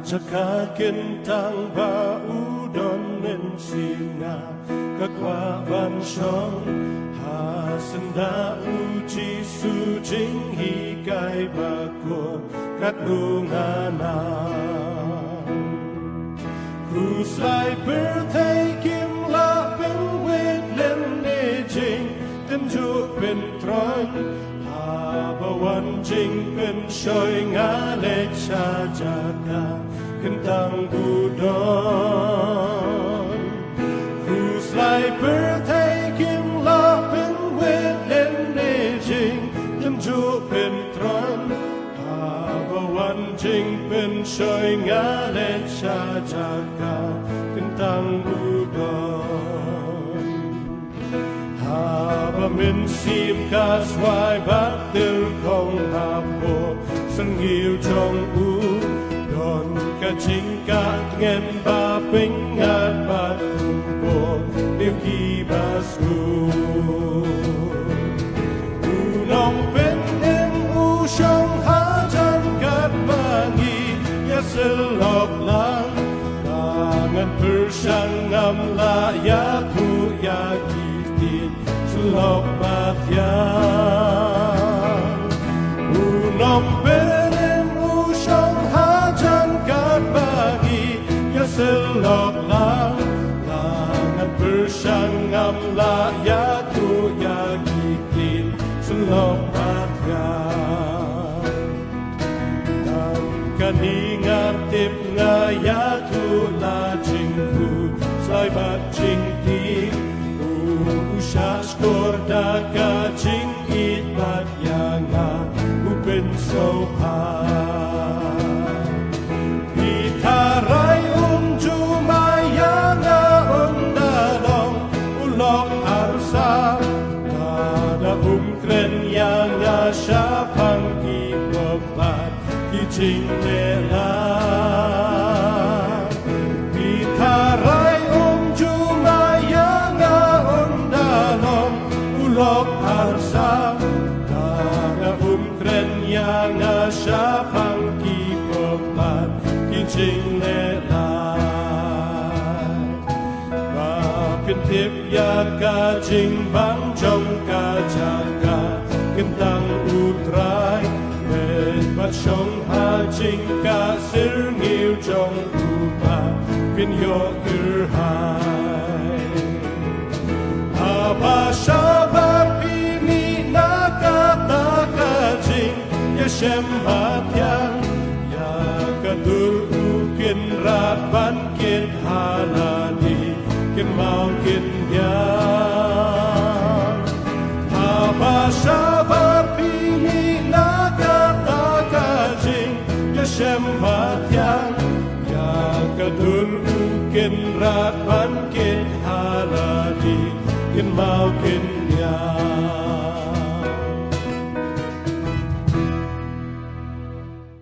Tsakakin tang ba udon men sina kakwa ban shong ha senda uji su jing hi kai ba ko kat lungana Whose life birthday kim la ben wet len ne jing tem ju ben tron ha ba wan jing ben shoi nga le cha jaka kentang budon Whose life birthday kim la ben wet len ne jing tem ju ben tron Wan jing ben shoi nga le cha jaka kentang budon Haba min sim ka swai bat til kong hapo sang hiu trong u don ka jing ka ngen ba ping ngat ba tum po liu ki ba su U nong ben en u shong ha Selok lang Tangan bersangam la ya tu ya kitin Selok batyan Unom beren usyong hajan kat bagi Ya selok lang Tangan bersangam la ya tu ya kitin Selok batyan Kaningat tip nga ya tu la jing hu Slai bat jing ti Usha skor da ka jing it bat ya nga Upen so pa Itaray jumaya nga dalong Ulok arsa Kada kren ya nga siya pang ibabat Jing le la Itaray jumaya nga dalong Ulok arsa Kada kren ya nga siya pang ibabat Jing le la Bakit ya ka jing bang trong ka jaga Kentang utray Bat shong ha jing ka sir nghiêu trong tu ba Pin yo ur hai Ha ba sha ba pi mi na ka ta ka jing Ya shem ba tiang Ya ka dur u kin rat ban kin halani Kin mau kin ya Ha ba sha ba pi mi na ka Shem Bhatyang Ya Kadur Kin Rat Ban Kin Haladi Kin Mau Kin